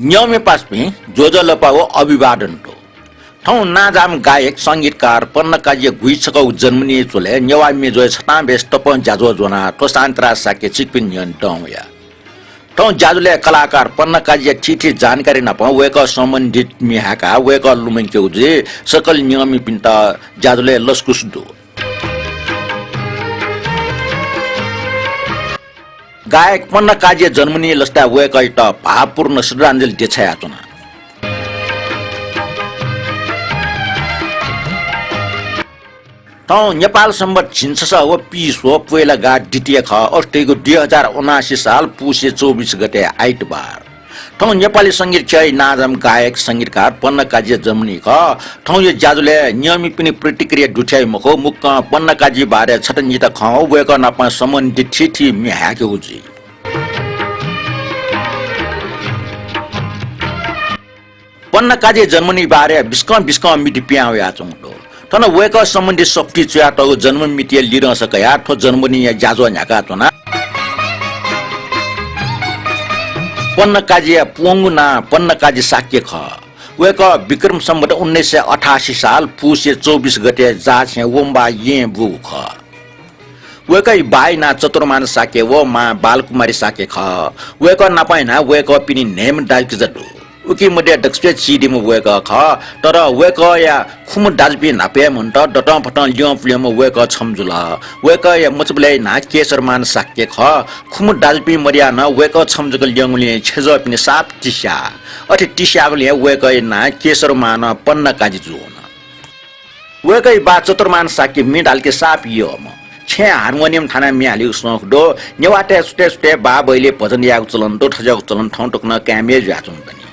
न्यामी पास्पे जोजलपाओ अभिवादन टो ठौ नाजाम गायक संगीतकार पन्नकाजी गुइछकौ जन्मनी चोले नेवा मेजो छता बेस तप जाजो जोना तोसान्त्रा साके चिकपिन यन टौया ठौ जाजुले कलाकार पन्नकाजी चिठी जानकारी नपाउ वेक सम्बन्धित मिहाका वेक लुमेन्के उजे सकल नियमी पिन्ता जाजुले लस्कुसदो गायक पन्नकाजी जन्मनी लस्ता वेक इट भावपूर्ण श्रद्धाञ्जली देछया चुना तौ नेपाल सम्बत छिन्सस व पिसो पहिला गा द्वितीय ख अस्ट्रेको 2079 साल पुसे 24 गते आइतबार तौ नेपाली संगीत चै नाजम गायक संगीतकार पन्नकाजी जन्मनी ख तौ यो जाजुले नियमित पनि प्रतिक्रिया दुठ्याइ मखो मुक्क पन्नकाजी बारे छटन्जित ख वेक नपा सम्बन्धित चिठी मिहाके उजी पन्नकाजी जन्मनी बारे बिस्क मिति प्याउ या चंगो तन वेक सम्बन्धी सफ्टी चुया त जन्म मिति लिन सकया ठो जन्मनी जाजो न्याका तना पन्नकाजी पुंगुना पन्नकाजी साक्य ख वेक विक्रम सम्बत 1988 साल पुसे 24 गते जाछे वम्बा ये बु ख वेकै बाइना चतुर्मान साके व मा बालकुमारी साके ख वेक नपाइना वेक पिनि नेम डाइक जदु उकी मध्ये दक्षे चिदिम वेक ख तर वेक या खुम दाजबी नापे मन्त डटम फटम लियम फ्लेम वेक छमजुला वेक या मचबले ना केसरमान साके ख खुम दाजबी मरिया न वेक छमजुल लियंगले छेज पिनि साप टिस्या अथि टिस्यागले वेक ना केसरमान पन्नकाजी जुन वेकै बा चतुर्मान साके मिडालके साप यम छे हार्मोनियम थाना मियाली उसनो दो नेवाटे सुटे बा बइले भजन याग चलन दो ठजक चलन ठौं टक्न क्यामेज याचुन पनि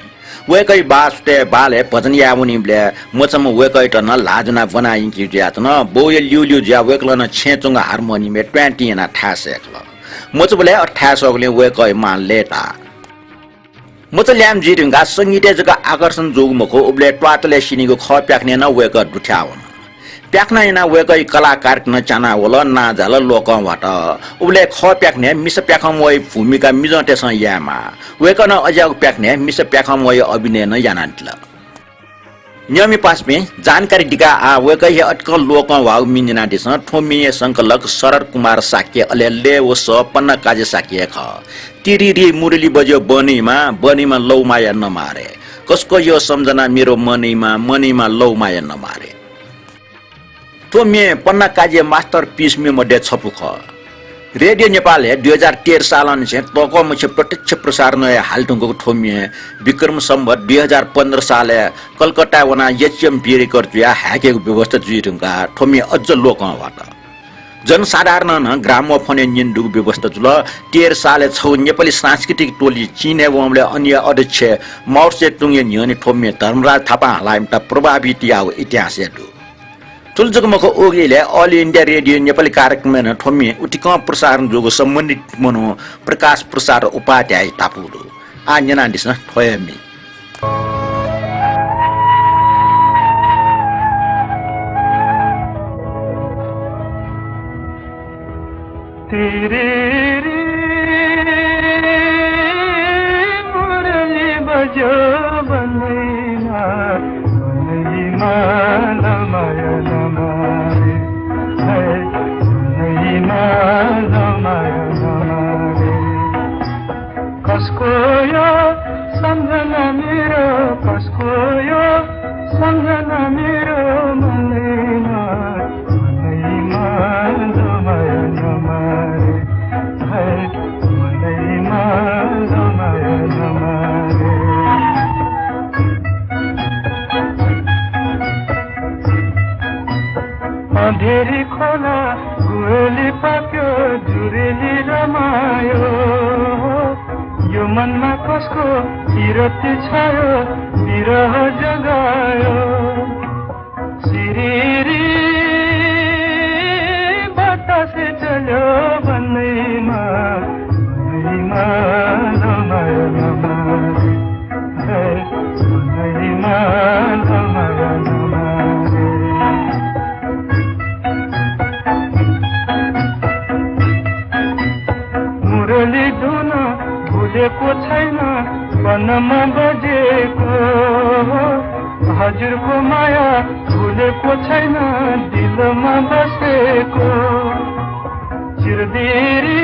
वेकै बास्ते बाले भजन यामुनिले मचम वेकै त न लाजना बनाइ कि ज्यातन बोय ल्युल्यु ज्या वेकलन छेचुङ हार्मोनियम 20 ना ठासेखल मचबले 28 अगले वेकै मान लेटा मचल्याम जिरिङगा संगीते जगा आकर्षण जोगमको उबले ट्वातले सिनीको ख प्याक्ने न वेक दुठ्याउन प्याक्ना इना वेकै कलाकार न चाना होला ना झाल लोकबाट उबले ख प्याक्ने मिस प्याखम वइ भूमिका मिजटेस यामा वेकन अज्याउ प्याक्ने मिस प्याखम वइ अभिनय न यानान्टल नियमी पासमे जानकारी दिका आ वेकै अटकल लोक वाउ मिन्जना दिस ठोमिए संकलक शरद कुमार साक्य अलेले व स पन्नकाजी साक्य ख तिरिरी मुरली बज्यो बनीमा लौमाया नमारे कसको यो सम्झना मेरो मनीमा लौमाया नमारे तो मे पन्नकाजी मास्टर पीस में मध्ये छपुख रेडियो नेपाल 2013 साल अनुसार तको मुख्य प्रत्यक्ष प्रसारण हालटुङको ठोमिए विक्रम सम्वत 2015 साल कलकत्ता वना एचएम बिरेकर जुया ह्याकेको व्यवस्था जुइटुङका ठोमिए अझ लोकबाट जनसाधारण ग्रामोफोन निन्दुको व्यवस्था जुल 13 साल छौ नेपाली सांस्कृतिक टोली चिने वमले अन्य अध्यक्ष मौर्से टुङे न्यने ठोमिए धर्मराज थापा हलाइमटा प्रभावित याउ इतिहास हेदु चुलजगमको ओगेले ऑल इंडिया रेडियो नेपाली कार्यक्रम न ठोमी उटिक प्रसारण जोगो सम्बन्धित मनो प्रकाश प्रसार उपाध्याय टापुलो आन्यना दिसन ठोयमी तेरे मुरली बजो बनेना कसको यो सम्झना मेरो कसको यो सम्झना मेरो मनैमा दमाया नमारे मनैमा दमाया नमारे अँधेरी खोला गुली पाक्यो जुरेली रमायो यो मनमा कसको विरक्ति छायो विरह जगायो सिरिरी बतासे चल्यो भन्दैमा रमायो नमारे रमायो नमारे मुरली धुन भुलेको छैन वनमा बजेको हजुरको माया भुलेको छैन दिलमा बसेको चिरदेरी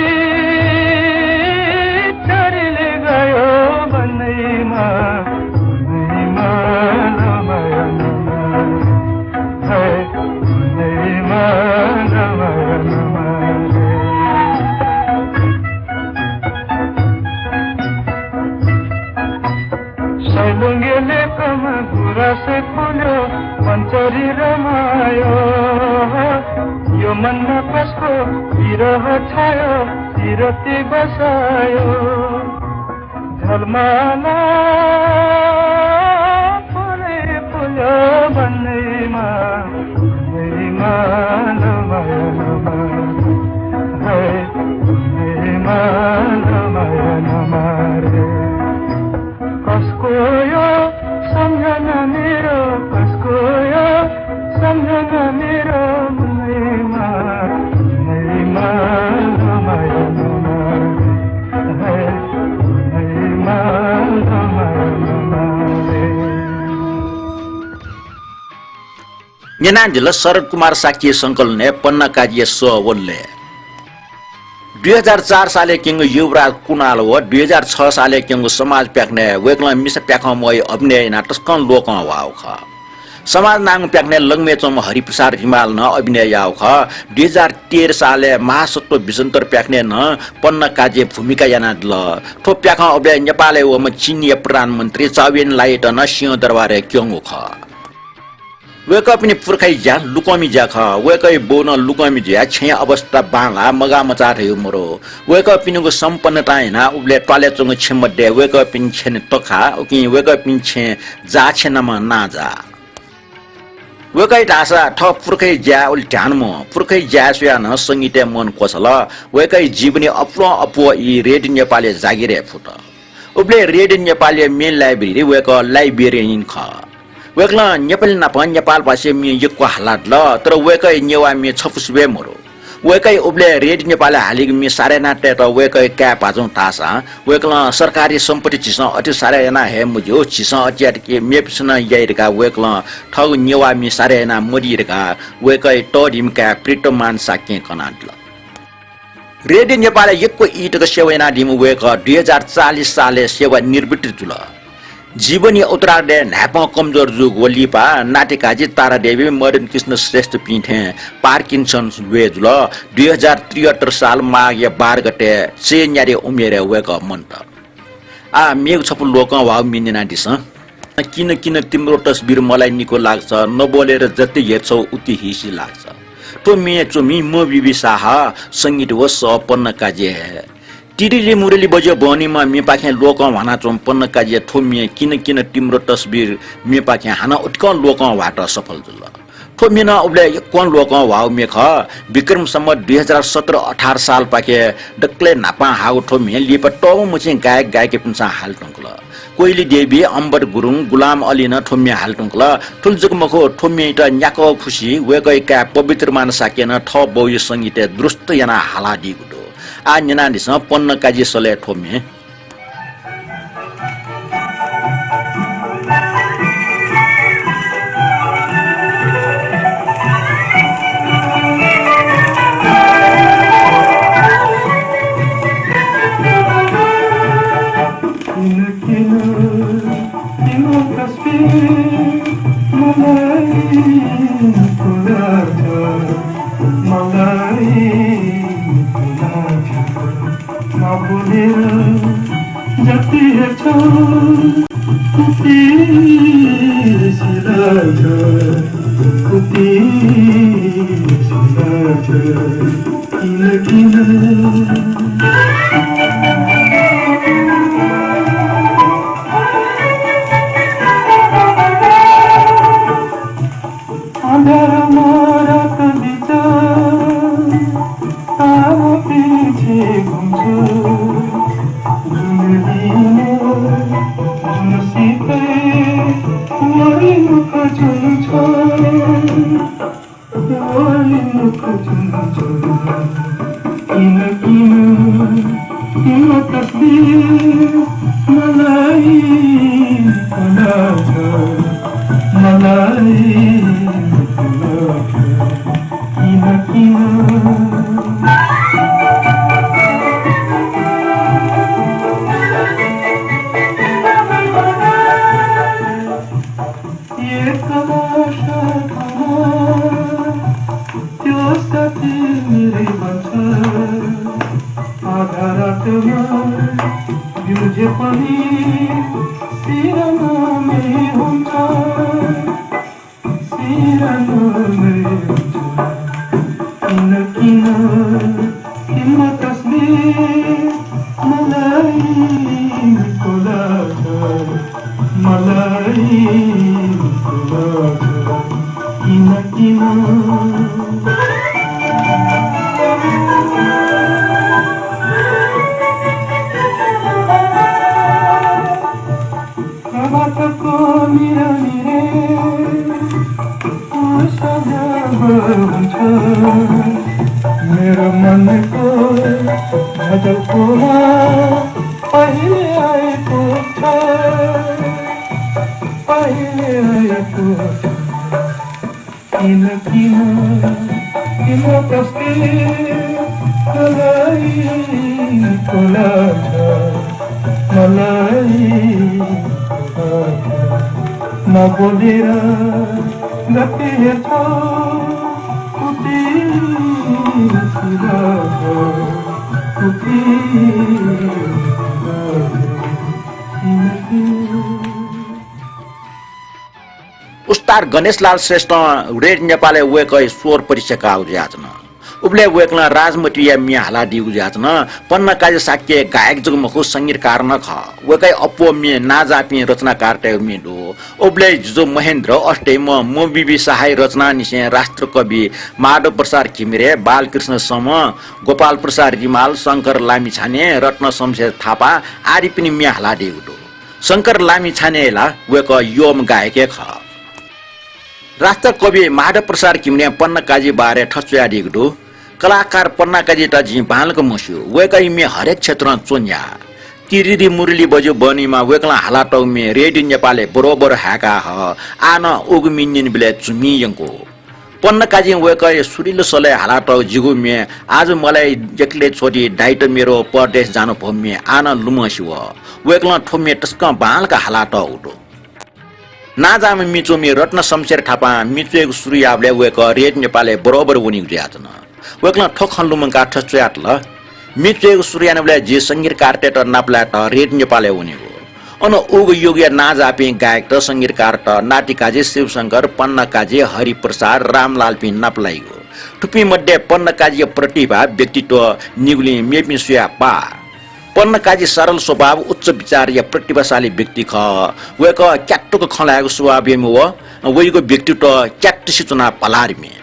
चरीले गयो भन्दैमा सैलुङ्गेले कमा गुरासे खोल्यो मन्चरी रमायो यो मनमा कसको विरह छायो सिरती बसायो झलमाला फुले फुल्यो भन्दैमा कसको यो सम्झना मेरो कसको यो सम्झना मेरो न्यानान्जिल शरद कुमार साक्य संकलने पन्ना काजिय सोवलले 2004 साले किंग युवराज कुणाल व 2006 साले किंग समाज प्याक्ने वेक्ला मिस प्याखमय अभिनय नाटकन लोक वाव ख समाज नाङ प्याक्ने लङ्मे चम हरिप्रसाद रिमाल न अभिनय याव ख 2013 साले महासत्व विजन्तर प्याक्ने न पन्ना काजिय भूमिका याना ल थो प्याख अभिनय नेपाल व चीनिय प्रधानमन्त्री चावेन लाइट न सिंह दरबार क्योंगो ख वेक अपनी पुर्खै ज्या लुकमी ज्या ख वेकै बोन लुकमी ज्या छे अवस्था बांगा मगा मचा रह्यो मरो वेक पिनुको सम्पन्नता हैन उले टले चंग छेमडे वेक पिन छेन तखा ओकि वेक पिन छे जा छेनमा ना जा वेकै ढासा ठ पुर्खै ज्या उल ध्यानमा पुर्खै ज्या सुया न संगीते मन कोसल वेकै जीवनी अप्रो अपो इ रेडियो नेपाली जागिरे फुट उले रेडियो नेपाली मेन लाइब्रेरी वेक लाइब्रेरियन ख वेक्ला नेपाली नापा नेपाल भाषा मि यको हालात ल तर वेकै नेवा मि छफुसबे मरो वेकै उबले रेड नेपाल हालिग मि सारे नाटे त वेकै क्या पाजौ तासा वेक्ला सरकारी सम्पत्ति छिस अति सारे ना हे मुजो छिस अटियाट के मेपसन याइरका वेक्ला ठग नेवा मि सारे ना मरिरका वेकै टडिम का प्रिटमान साके कनाटल रेड नेपाल यको इटको सेवाना दिमु वेक 2040 साले सेवा निवृत्ति जुल जीवनी उत्तरार्ध न्याप कमजोर जुग वलिपा नाटिकाजी तारा देवी मदन कृष्ण श्रेष्ठ पिठे पार्किन्सन वेजुल 2073 साल माघ 12 गते से न्यारे उमेर वेक मन्त आ मेघ छप लोक वाउ मिनिना दिस किन किन तिम्रो तस्बिर मलाई निको लाग्छ नबोलेर जति हेर्छौ उति हिसी लाग्छ तो मे चोमी म बिबिसाह संगीत व सपन्न काजे टिरीले मुरली बज्यो बनीमा मेपाखे लोक हाना चम्पन्न काजिया थोमिए किन किन तिम्रो तस्बिर मेपाखे हाना उठ्कन लोक वाट सफल जुल थोमिना उबले कोन लोक वाउ मेख विक्रम सम्वत 2017-18 साल पाके डक्ले नापा हाउ थोमिए लिप टौ मुछि गायक गायके पिन्सा हाल टंकल कोइली देवी अम्बर गुरुङ गुलाम अली न थोमिए हाल टंकल ठुलजुक मखो थोमिए त न्याको खुशी वेकै का पवित्र मान साकेन थ बौय संगीत दुरुस्त याना हाला दिगुडो आ न्यानानिस पन्न काजी सले ठोमे जति हेर्छौ कुति सिलाछ कुति सिलाछ किन किन अंधारमा रात बिच तारो पिछे घुम्छु किन किन तिम्रो तस्बिर मलाई आधा रातमा बिउजे पनि सिरानोमै हुन्छ सिरानोमै हुन्छ किन किन तिम्रो तस्बिर मलाई निको लाग्छ मलाई निको लाग्छ किन किन प्रभातको निरनिरे हुन्छ मेरो मनको भजलकोमा पहिले आएको छ पहिले आएको छ किन किन तिम्रो तस्बिर मलाई निको लाग्छ मलाई नबोलेर जति हेर्छौ उति लाग्छ उति उस्ताद गणेशलाल श्रेष्ठ रेड नेपालले वेक स्वर परीक्षाका उज्याचन उबले वेकला राजमटिया मिया हाला दी उज्याचन पन्ना काजे साक्य गायक जगमखो संगीतकार न ख वेकै अपो मे नाजापि रचनाकार टे मेडो उबले जो महेन्द्र अष्टेम मोबिबी सहाय रचना निसे राष्ट्र कवि माधव प्रसाद घिमिरे बालकृष्ण सम गोपाल प्रसाद रिमाल शंकर लामिछाने रत्न शमशेर थापा आदि पनि मिया हाला दी उडो शंकर लामिछानेला वेक योम गायके ख राष्ट्र कवि माधव प्रसाद घिमिरे पन्ना काजी बारे ठचुया दिगडो कलाकार पन्ना काजी त जी बालको मस्यो वेकै मे हरेक क्षेत्र चोन्या तिरिदी मुरली बजो बनीमा वेकला हालाटौ मे रेडी नेपालले बरोबर हाका ह आन उगमिनिन बिले चुमियंको पन्ना काजी वेकै सुरिलो सले हालाटौ जिगु मे आज मलाई एकले छोडी डाइट मेरो परदेश जानु भम्मे आन लुमसिव वेकला ठोमे टस्क बालका हालाटौ उडो नाजाम मिचोमी रत्न शमशेर थापा मिचुएको सुरियाबले वेक रेड नेपालले बरोबर उनी उज्याचन वेकला ठोखलुमका ठचुयाट ल मिचुएको सुरियानबले जे संगीतकार टेट नाप्लाट रेड नेपालले उनी हो अन उग योग्य नाजापि गायक त संगीतकार त नाटिकाजे शिवशंकर पन्नकाजे हरिप्रसाद रामलाल पि नाप्लाई हो टुपी मध्ये पन्नकाजी प्रतिभा व्यक्तित्व निगुली मेपि सुया पा पन्नकाजी सरल स्वभाव उच्च विचार या प्रतिभाशाली व्यक्ति ख वेक क्याट्टोको खलाएको स्वभाव हो वेको व्यक्तित्व क्याट्ट सूचना पलारमे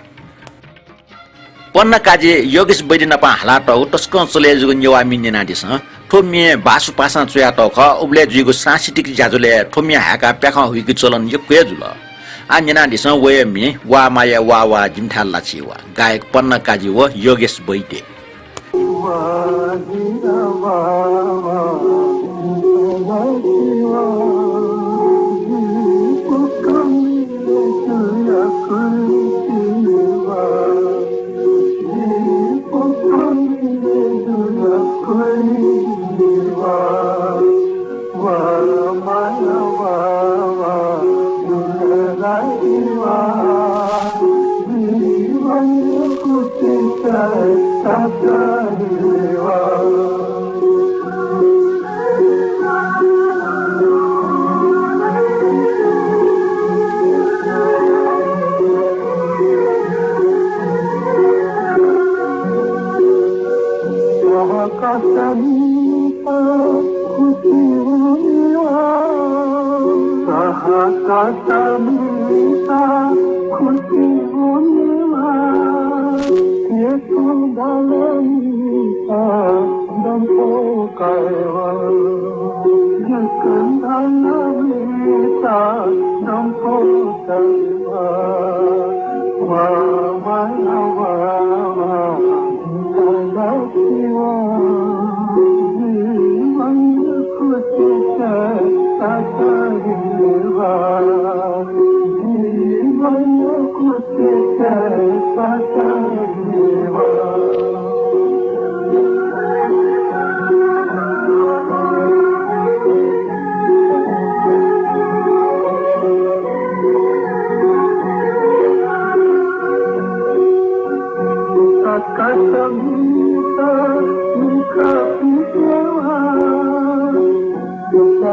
पन्नकाजी योगेश बैदिनपा हालाट टस्क चले जुगु नेवा मिन्ने नादिस ठोमे बासु पासा चुया त ख उबले जुगु सांस्कृतिक ज्याजुले ठोमे हाका प्याखा हुइकि चलन यो केजुल आ नेनादिस वे मे वा माया वा जिमठाल लाछिवा गायक पन्नकाजी व योगेश बैदे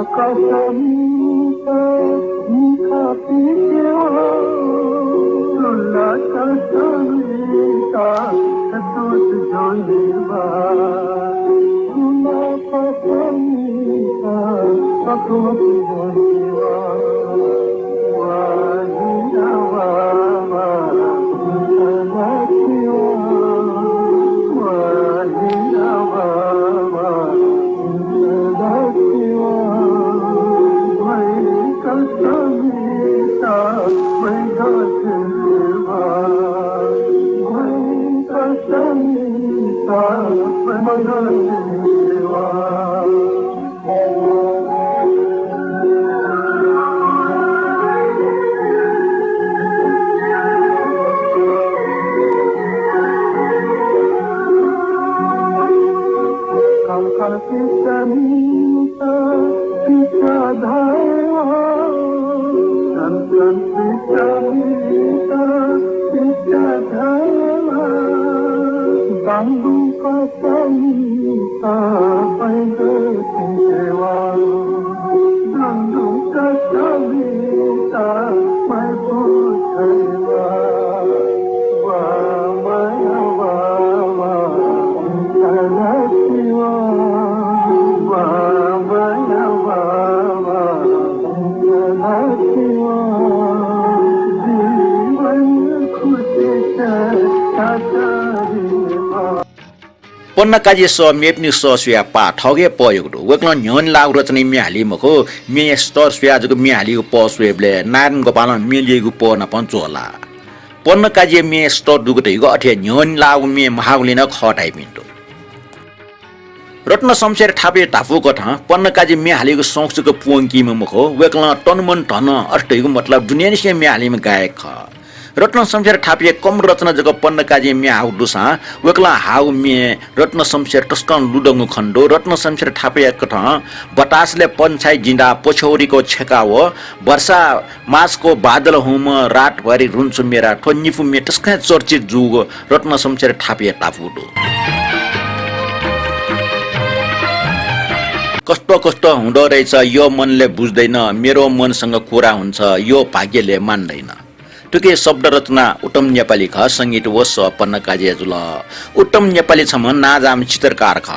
कसमका मिठा पिसेवा तुला कसमका दूध जोइबा तुला कसमका दूध जोइबा वाहिनावा पन्न काजी स मेप्नि स सुया पा ठगे पयोगडो वेक्ल न्योन लाग रचनी मिहाली मखो मे स्टर सुया जको मिहालीको प सुएबले नारायण गोपाल मिलिएको प न पञ्चोला पन्न काजी मे स्टर दुगटेको अठे न्योन लाग मे महागलिन खटाइ मिन्टो रत्न शमशेर ठापे टाफु कथा पन्न काजी मिहालीको संस्कृतको पुङ्की मखो वेक्ल टनमन टन अष्टैको मतलब दुनिया से मिहालीमा गायक ख रत्न शमशेर ठापिए कम रचना जग पन्न काजी मे हाउ दुसा वेक्ला हाउ मे रत्न शमशेर टस्कन लुडङ्गु खण्डो रत्न शमशेर ठापिए कथ बतासले पन्छाइ जिन्दा पोछौरीको छेकाव वर्षा मासको बादल हुम रातभरि रुन्छु मेरा ठोन्निफु मे टस्का चर्चित जुग रत्न शमशेर ठापिए टाफुडो कस्तो कस्तो हुँदो रहेछ यो मनले बुझ्दैन मेरो मनसँग कुरा हुन्छ यो भाग्यले मान्दैन टुके शब्द रचना उत्तम नेपाली ख संगीत वस पन्न काजी जुल उत्तम नेपाली छम नाजाम चित्रकार ख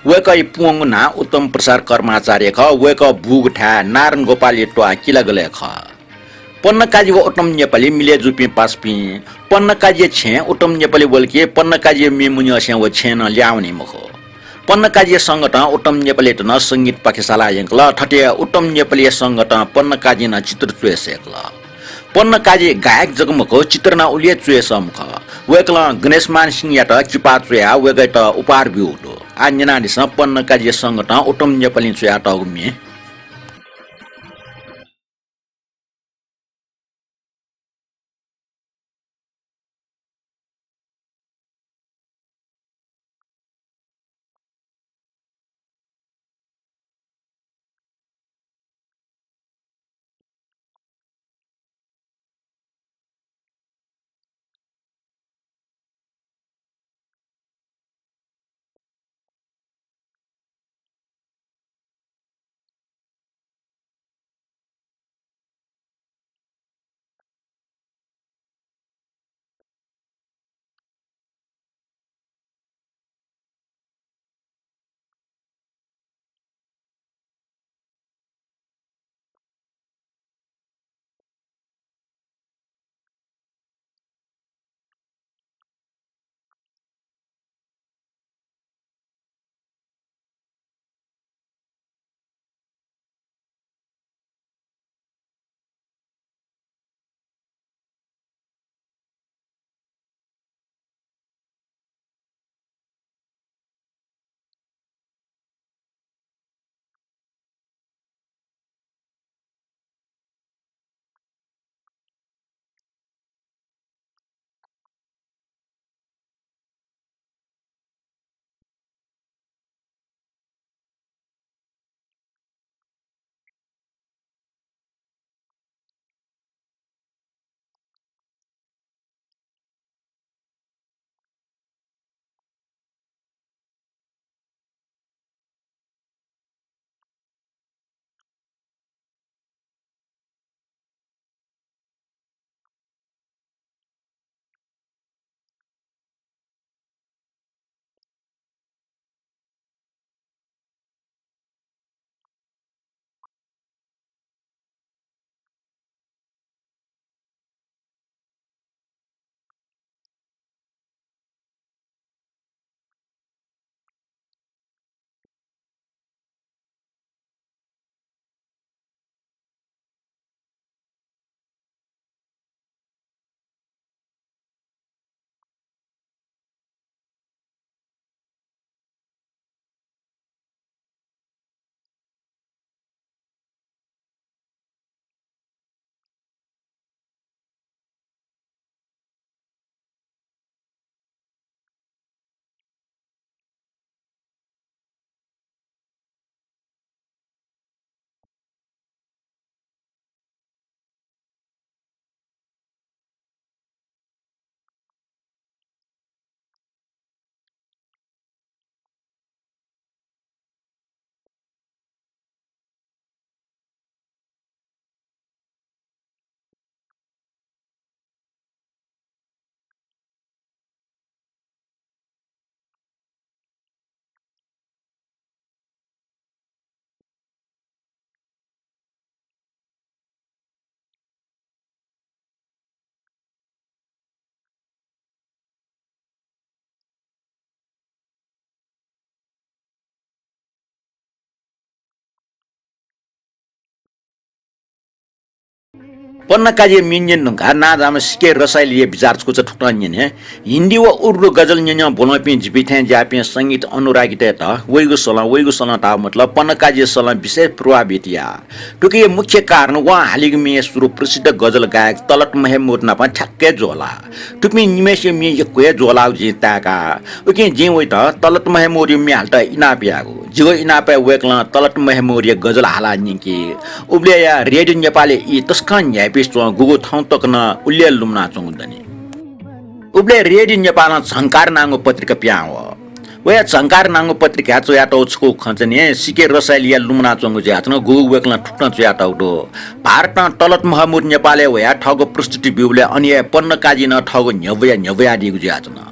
वेकै पुङ ना उत्तम प्रसार कर्माचार्य ख वेक भुग ठा नारायण गोपाल टवा किला गले ख पन्न काजी व उत्तम नेपाली मिले जुपी पासपी पन्न काजी छे उत्तम नेपाली बोलके पन्न काजी मेमुन्य से व छेन ल्याउने मखो पन्न काजी संगठन उत्तम नेपाली न संगीत पाठशाला यंकल ठटे उत्तम नेपाली संगठन पन्न काजी न चित्र चुएसेकल पन्न काजी गायक जगमको चित्र न उलिए चुएसमख वेकल गणेशमान सिंह यात चिपा चुया वेगैत उपार बिउडो आन्यना दिस पन्न काजी संगठन उत्तम नेपाली चुया टगुमे पन्ना काजे मिन्जन नुका ना जाम सिके रसाइल ये विचार को ठुक्न ने हिन्दी व उर्दू गजल न्य बोलपि जिपिथे जापि संगीत अनुरागिता त वइगु सला ता मतलब पन्ना काजे सला विशेष प्रभावित या टुके मुख्य कारण वा हालिग मे सुरु प्रसिद्ध गजल गायक तलत महमूद ना पनि ठ्याक्कै जोला टुपि निमेष मे यक्वे जोला जिताका ओके जे वइ त तलत महमूद मे हाल्टा इनापियागो जिगो इनापे वेकला तलत महमूद गजल हाला निके उब्ले या रेडियो नेपाली इ तस्कान गुगु ठाउँ तकन उल्ले लुम्ना चौदनी उब्ले रेडियो नेपाल झंकार नांगो पत्रिका प्याव वे झंकार नांगो पत्रिका चोयाटो छको खंचने सिके रसाइलिया लुम्ना चंगु ज्याचन गुगु वेकला ठुक्न चोयाटो दो भारत तलत महमूद नेपालले वया ठगो प्रस्तुति बिउले अनि पन्न काजी न ठगो न्यवया दिगु ज्याचन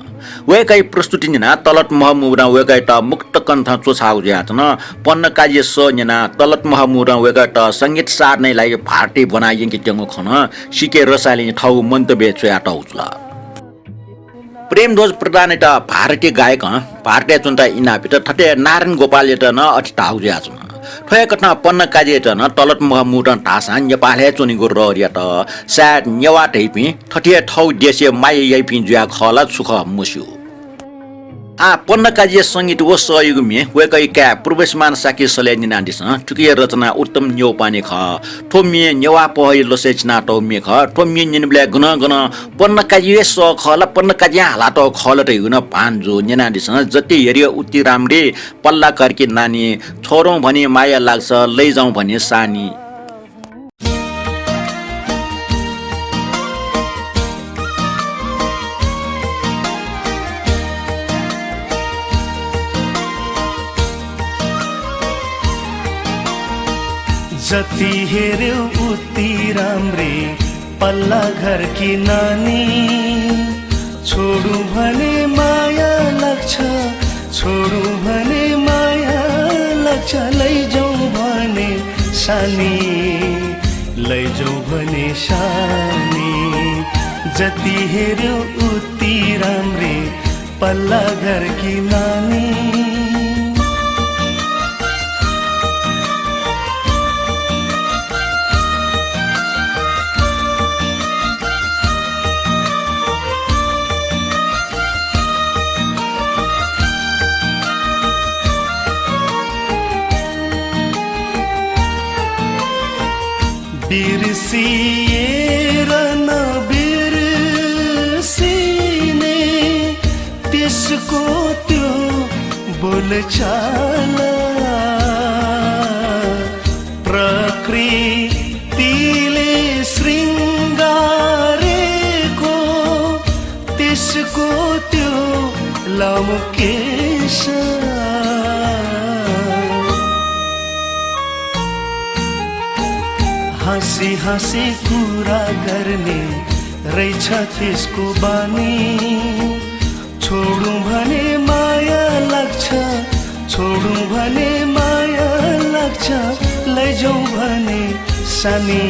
वे कई प्रस्तुति निना तलत महमूद वे कई त मुक्त कन्थ चोछाउ ज्याचन पन्न काजी स निना तलत महमूद वे कई त संगीत सार नै लागि भारती बनाइए कि टेंगो खन सिके रसाइले ठगु मन्तव्य चोयाटो उचला प्रेमध्वज प्रधान त भारतीय गायक भारतीय चुन्ता इनापित थटे नारायण गोपालले त न अटिताउ ज्याचन ठय कथा पन्न काजे त न तलत महमूद ढासा नेपालले चुनिगो ररिया त सायद नेवा टेपि थटिया ठौ देशे माय यपि जुया खला सुख मुस्यु पन्न काजे संगीत व सहयोग मे वेकै का पूर्वसमान साकी सलेनी नादिस टुकिया रचना उत्तम न्यौ पानी ख ठोमिए नेवा पहै लसेचना टौ मे ख ठोमिए निनब्ले गन पन्न काजे स खला पन्न काजे हाला त खल त हुन पांजो नेनादिस जति हेरियो उति राम्रे पल्ला करके नानी छोरौं भनी माया लाग्छ लैजाउँ भनी सानी जति हेर्यो उति राम्रे पल्ला घर की नानी छोडु भने माया लाग्छ छोडु भने माया लाग्छ लैजाउँ भने सानी लैजाउँ भने सानी जति हेर्यो उति राम्रे पल्ला घर की नानी बिर्सिएर नबिर्सिने त्यसको त्यो बोलचाल प्रकृतिले शृङ्गारेको त्यसको त्यो लामो केश हाँसी हाँसी कुरा गर्ने रहेछ त्यसको बानी छोडौँ भने माया लाग्छ छोडौँ भने माया लाग्छ लैजाउँ भने सानी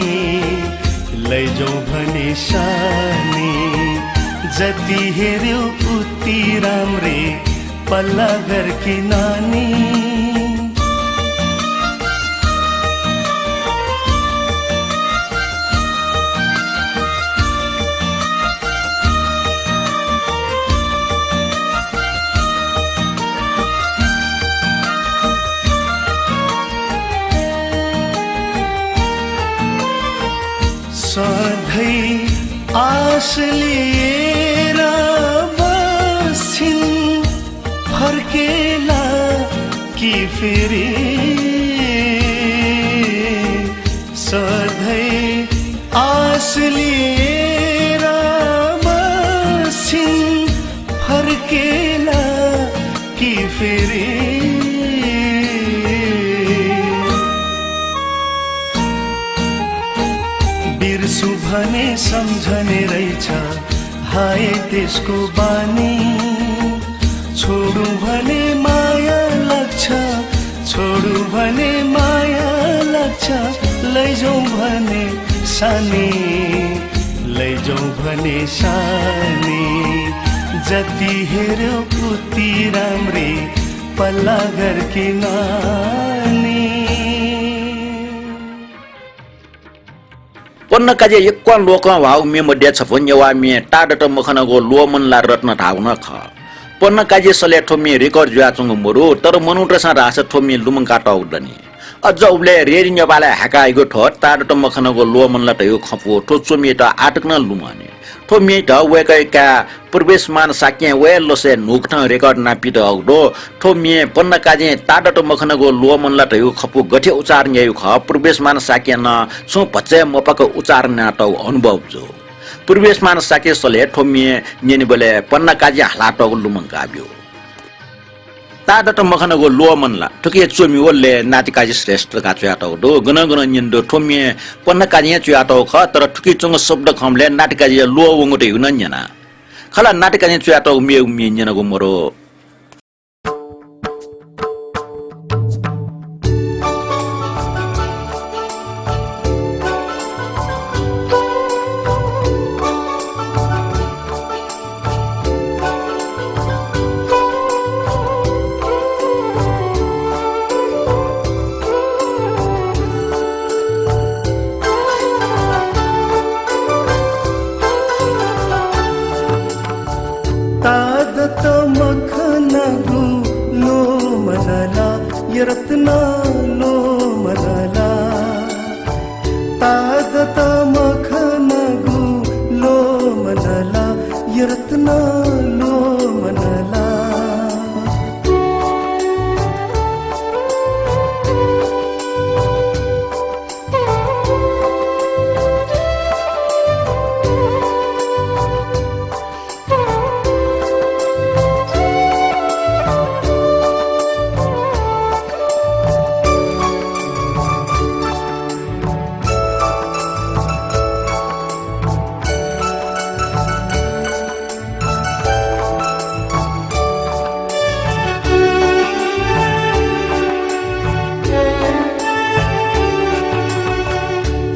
लैजाउँ भने सानी जति हेर्यो उति राम्रे पल्ला घर की नानी सधैँ आश लिएर बस्छिन् फर्केला कि फेरि सधैँ आश लिएर बस्छिन् फर्केला कि फेरि बिर्सु भने सम्झने रहेछ हाय त्यसको बानी छोडु भने माया लाग्छ छोडु भने माया लाग्छ लैजाउँ भने सानी लैजाउँ भने सानी जति हेर्यो उति राम्रे पल्ला घर की नानी पन्न काजे एकवान लोक भाव मे मध्य छपन यवा मे टाडट मखनको लोमनला रत्न ठाउन ख पन्न काजे सले ठोमी रेकर्ड जुआचुङ मोरो तर मनुटसा रास ठोमी लुमङ काट उडनी अझ उले रेरी नेपाला हाकाइगो ठो टाडट मखनको लोमनला टयो खपो ठो चोमी त आटक्न लुमने ठो मे त वेकैका प्रवेशमान साक्य वे लसे नुक्ठ रेकर्ड नापित औडो ठो मे पन्न काजे टाडट मखनको लोमनला टयो खपो गठे उच्चार न्यायु ख प्रवेशमान साक्य न सो पचे मपक उच्चार नाटौ अनुभव जो प्रवेशमान साक्य सले ठो मे नेनि बले पन्न काजे हलाटौ लुमङ गाब्यो टाडट मखनको लोमनला ठुके चोमी ओले नातिकाजी श्रेष्ठ का च्याटौ दो गन गन निन्दो ठोमी पन्न काजी च्याटौ ख तर ठुके चंग शब्द खमले नातिकाजी लो वंगटे हुन न्यना खला नातिकाजी च्याटौ मे न्यनको मरो तादत मखनगु लो मनला यरत्ना लो मनला तादत मखनगु लो मनला यरत्ना लो मनला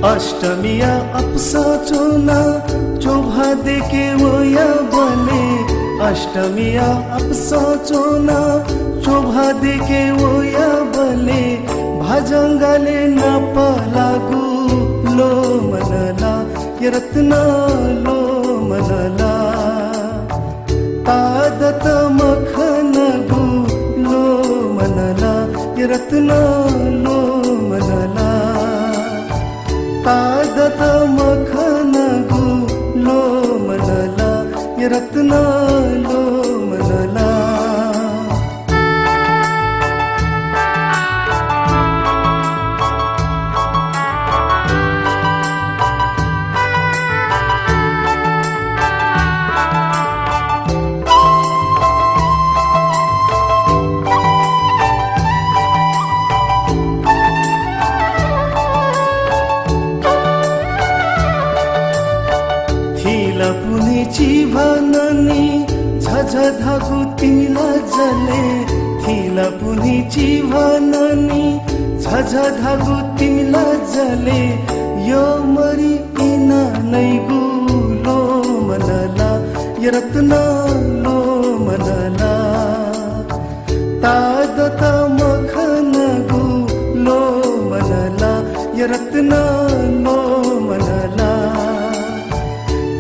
अष्टमिया अपसा चोना चोभा देके वया बने अष्टमिया अपसा चोना चोभा देके वया बने भाजंगाले न पलागु लो मनला यरत्ना लो मनला तादत मखनगु लो मनला यरत्ना लो मनला तादत मखनगु लो मनला यरत्ना लो मनला चिभननी झझधागु तिमीला जले थिला पुनी चिभननी झझधागु तिमीला जले यो मरी इना नैगु लो मनला यरत्ना लो मनला तादत मखनगु लो मनला यरत्ना लो मनला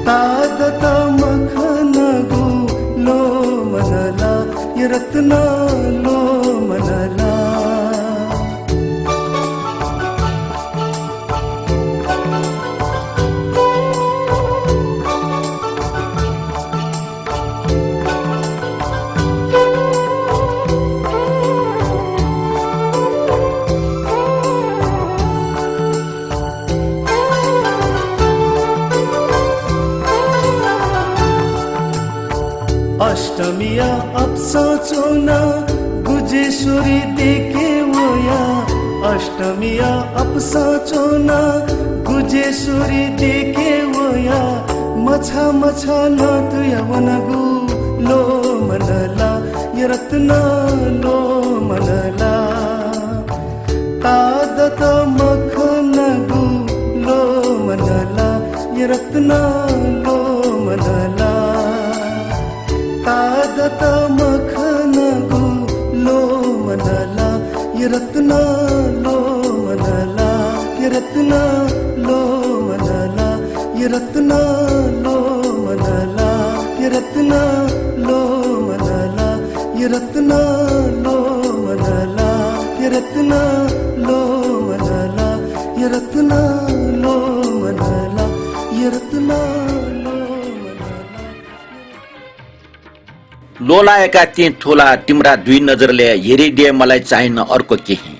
तादत मखनगु लो मनला यरत्ना लो मनला अष्टमिया अपसा चोना गुजेश्वरी देखे वया अष्टमिया अपसा चोना गुजेश्वरी देखे वया मछा मछा न तुया वनगु लो मनला यरत्ना लो मनला तादत मखनगु लो मनला यरत्ना लो मनला तादत मखनगु लो मनला यरत्ना लो मनला ये रत्ना लो मनला ये रत्ना लो मनला ये रत्ना लो मनला ये रत्ना लो मनला ये रत्ना लो मनला ये रत्ना लो मनला ये रत्ना लो मनला लोलाएका ती ठोला तिम्रा दुई नजरले हेरिदिए मलाई चाहिन अर्को केही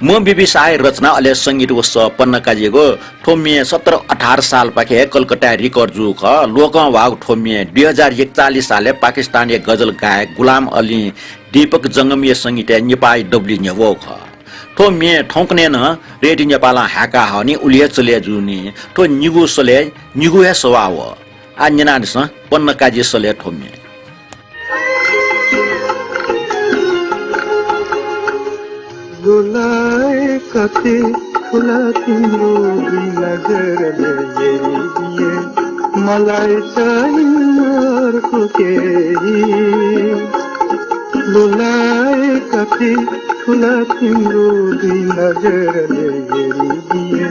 म बिबिसाय रचना अले संगीत वस पन्न काजिएको ठोमिए 17-18 साल पाखे कलकत्ता रिकर्ड जुख लोक वाग ठोमिए 2041 साले पाकिस्तानी गजल गायक गुलाम अली दीपक जंगमीय संगीत नेपाली डब्ल्यू नेवो ख ठोमिए ठोकने न रेडी नेपाल हाका हनी उलिए चले जुनी ठो निगु सले निगु हे सवाव आन्यनास पन्न काजी सले ठोमिए गुलाए कति खुला तिम्रो नजरले हेरिदिए मलाई चाहिन अर्को केही गुलाए कति खुला तिम्रो नजरले हेरिदिए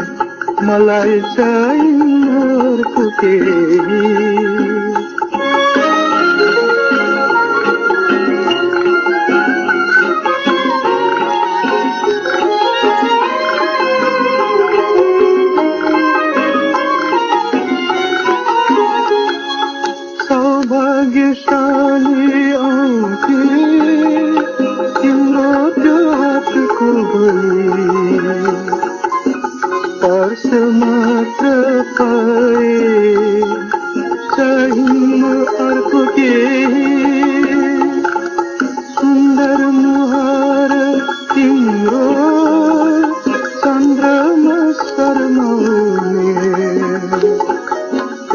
मलाई चाहिन अर्को केही भाग्यशाली आउँथे तिम्रो त्यो हातको बलि पर्स मात्र पाए चाहिन्न अर्को केही सुन्दर मुहार तिम्रो चन्द्रमा शर्माउने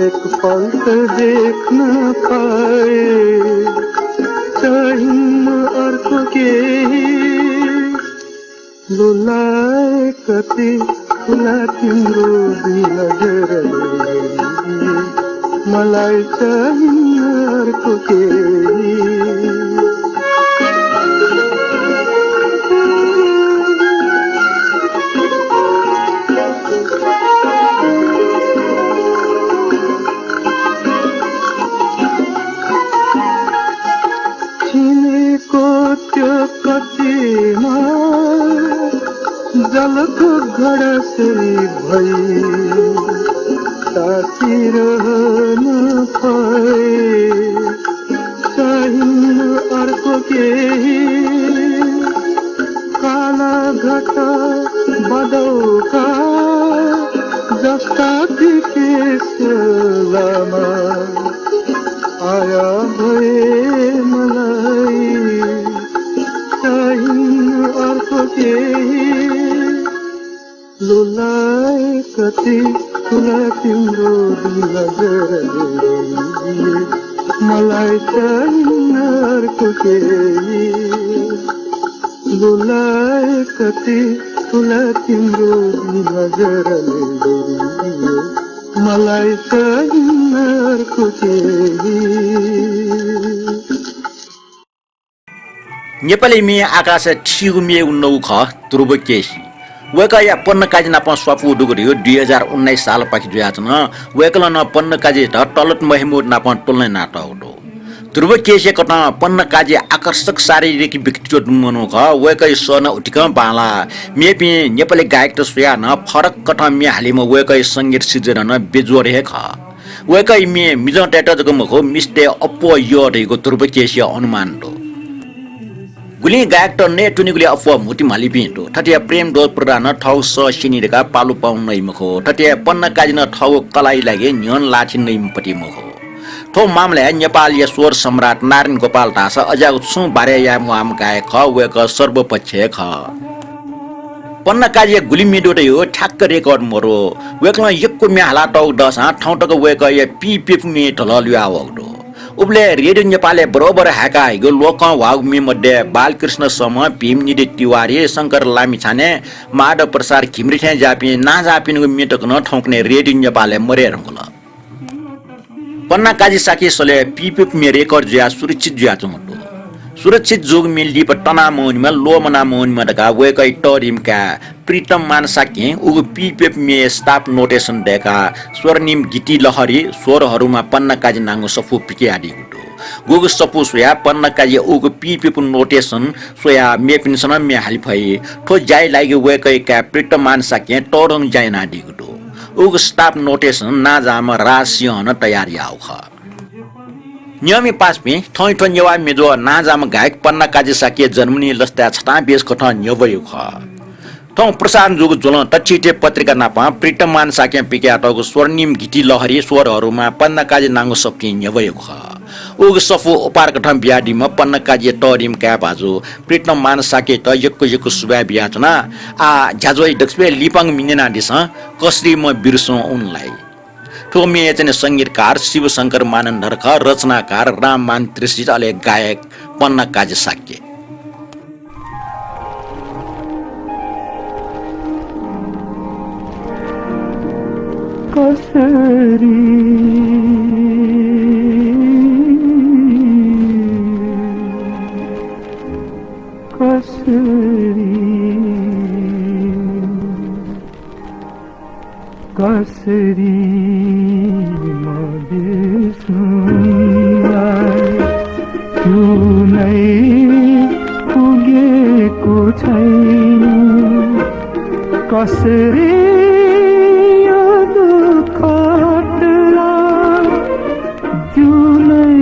एक पल त देख्न पाए चाहिन्न अर्को केही लुलाए कति खुला तिम्रो नजरले मलाई चाहिन्न अर्को केही कतिमा जलको घडसरी भई तातिरहन पाए चाहिन्न अर्को केही काला घटा बदौका जस्ता केश लामा आया भए मलाई चाहिन्न अर्को केही लुलाए कति खुला तिम्रो नजरले मलाई चाहिन्न अर्को केही लुलाए कति खुला तिम्रो नजरले मलाई चाहिन्न अर्को केही नेपाली मी आकाश ठिगुमिए उन्नौ ख ध्रुव केसी वेका या पन्न काजी नापा स्वापु डुगरियो 2019 साल पाखि जुयाचन वेकल न पन्न काजी ढ टलट महमूद नापा टोल्ने नाटक ध्रुव केसी कटा पन्न काजी आकर्षक शारीरिक व्यक्तित्व मनो ख वेकै सन उटिक बाला मेपि नेपाली गायक त सुया न फरक कटा मे हालिम वेकै संगीत सिर्जना न बेजोर हे ख वेकै मे मिजन टेट जगमखो मिस्ते अपो यो ढेको ध्रुव केसी अनुमान दो गुली गायक त ने टुनिगुली अफवा मुटी माली बिन्दो ठटिया प्रेम दो प्रदान ठौ स सिनिरेका पालु पाउन नै मखो ठटिया पन्न काजिन ठौ कलाई लागे न्यन लाछिन नै पटी मखो ठौ मामले नेपाल या स्वर सम्राट नारायण गोपाल दास अजाउ छु बारे या मुआम गायक ख वेक सर्वपक्ष ख पन्न काजी गुली मिडो यो ठ्याक्क रेकर्ड मरो वेकल यक्को मे हाला टौ दस ठौ टक वेक या पीपीप मे ढललु आवडो उबले रेडियो नेपालले बरोबर हाका आइगो लोक वाग्मी मध्ये बालकृष्ण सम भीम निधि तिवारी शंकर लामिछाने माधव प्रसाद घिम्रिठे जापि ना जापिनको मिटक न ठौक्ने रेडियो नेपालले मरे रंगल पन्ना काजी साकी सले पीपीप मे रेकर्ड ज्या सुरक्षित ज्या चमटो सुरक्षित जोग मिल्दी पर तना मोनिमा लोमना मोनिमा दका वेकै टरिमका प्रीतम मानसाके उग पीपेप मे स्टाफ नोटेसन देका स्वर्णिम गीती लहरी स्वरहरूमा पन्ना काजी नाङ्गो सफु पिके आदि गुटो गुग सपु सोया पन्ना काजी उग पीपेप नोटेसन सोया मे पिनसन मे हालिफै ठो जाय लागि वेकै का प्रीतम मानसाके टरङ जाय नादि गुटो उग स्टाफ नोटेसन ना जाम राशि हन तयारी आउ ख नियमी पासपी थै थै नेवा मेजो नाजाम गायक पन्ना काजी साके जर्मनी लस्ता छटा बेस कथ न्यवयो ख थौ प्रसाद जुग जुल तचिटे पत्रिका नापा प्रीतमान साके पिके आटको स्वर्णिम गीती लहरी स्वरहरूमा पन्ना काजी नाङ्गो सप्की न्यवयो ख उग सफु उपार कठम बियाडीमा पन्ना काजी टरिम क्या बाजु प्रीतमान साके त यक्को सुबा बियाचना आ झ्याजोइ दक्सबे लिपाङ मिनेना दिस कसरी म बिर्सो उनलाई ठोमी एचने संगीतकार शिवशंकर मानन्धरख रचनाकार राममान त्रिसित अले गायक पन्ना काजी साके कसरी कसरी नै पुगेको छैन कसरी यो दुःखला जुनै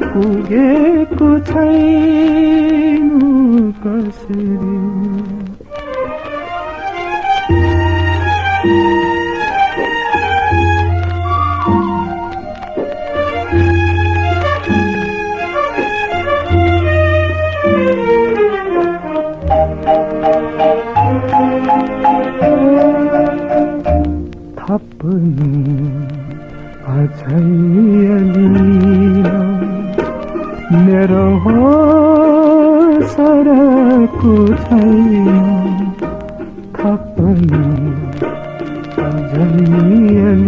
पुगेको छैन कसरी थप्नु अझैलिन मेरो सरको छैन थप्नु अझैलिन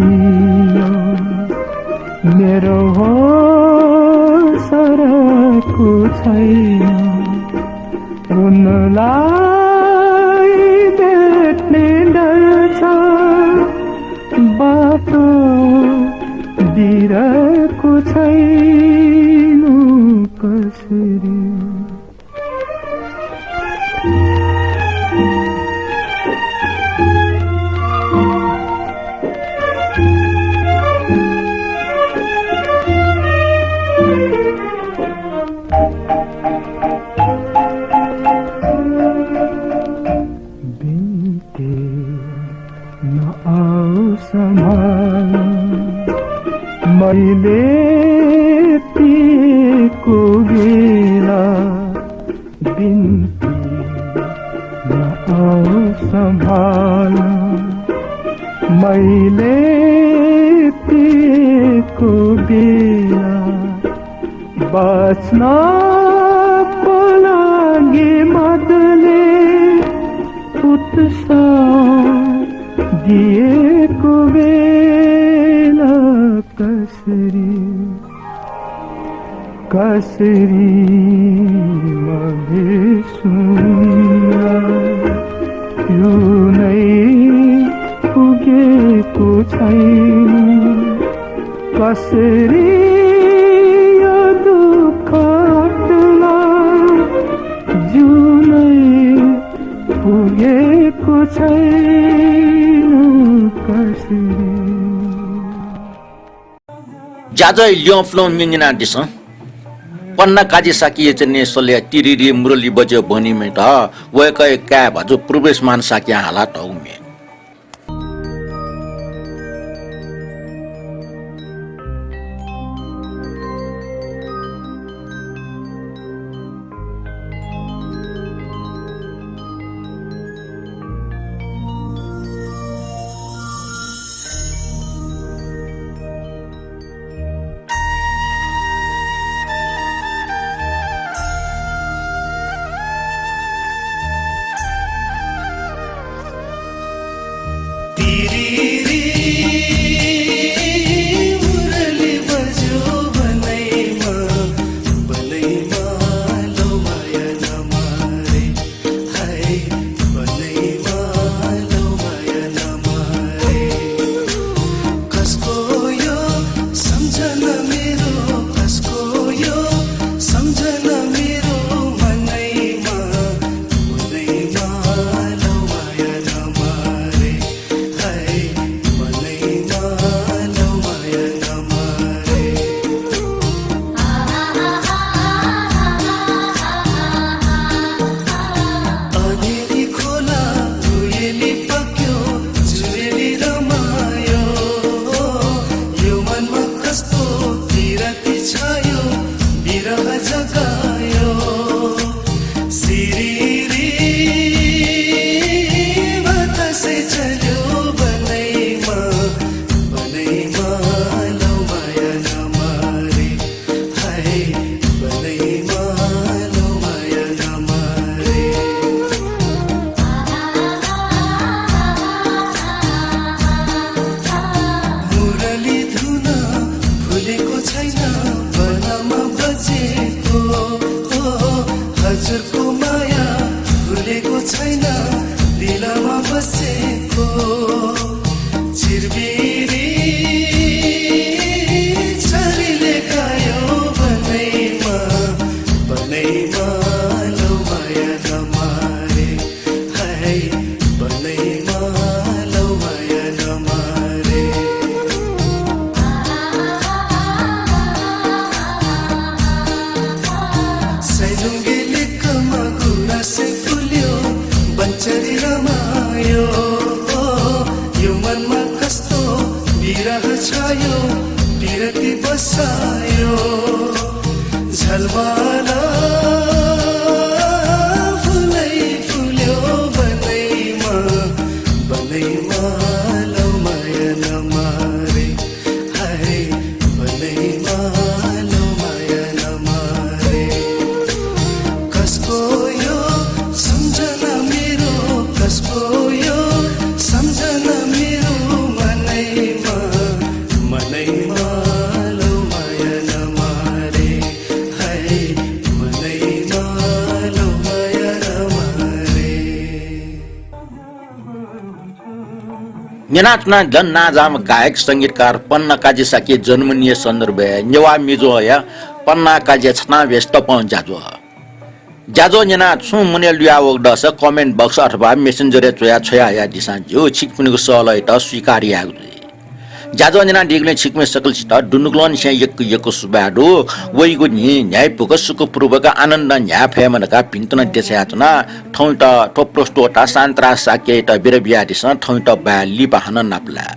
मेरो सरको छैन उनलाई भेट्ने डर छ बाटो दिरहेको छैन कसरी मैले पिएको बेला बिन्ती नआऊ सम्हाल मैले पिएको बेला बाँच्नको लागि मदले उत्साह दिएको बेला कसरी मबिर्सुला यो नै पुगेको छैन कसरी यो दुःखला जुनै पुगेको छैन कसरी जाजै ल्योफ्लो मिन्जिना दिस पन्ना काजी साकी चने सोले तिरिरी मुरली बज्यो भनी मे त वकै का भजो प्रवेशमान साकी हाला त उमे भुलेको छैन दिलमा बसेको चिरबिरी छरीले खायो बनैमा बनैमा लौ माया नमारे हाय बनैमा लौ माया नमारे सैलुङ्गेले कमा गुराँसै फुल्यो बन्चरी रमायो यो मनमा कस्तो विरह छायो विरति बसायो झलमाला फुलै फुल्यो बनैमा बनैमा लौ माया नमारे हाय बनैमा लौ माया नमारे कसको यो सम्झना मेरो कसको यो सम्झना मेरो मनैमा मनैमा लौ माया नमारे हाय मनैमा लौ माया नमारे निनाचना जन नाजाम गायक संगीतकार पन्ना काजी साकी जन्मनीय संदर्भ नेवा मिजो या पन्ना काजी छना व्यस्त पहुँच जाजो जाजो निना छु मुने लिया वगडस कमेन्ट बक्स अथवा मेसेन्जर चोया छोया या दिसा जो छिकपुनको सहलै त स्वीकार्या जाजो निना डिग्ने छिकमे सकल सित डुनुक्लन से यक सुबाडो वइगो नि न्याय पुकसको पूर्वक आनन्द न्या फेमनका पिन्तन देशयातना ठौट ठोप्रस्तो ता सान्त्रा साके त बिरबिया दिस ठौट बा लिपाहन नाप्ला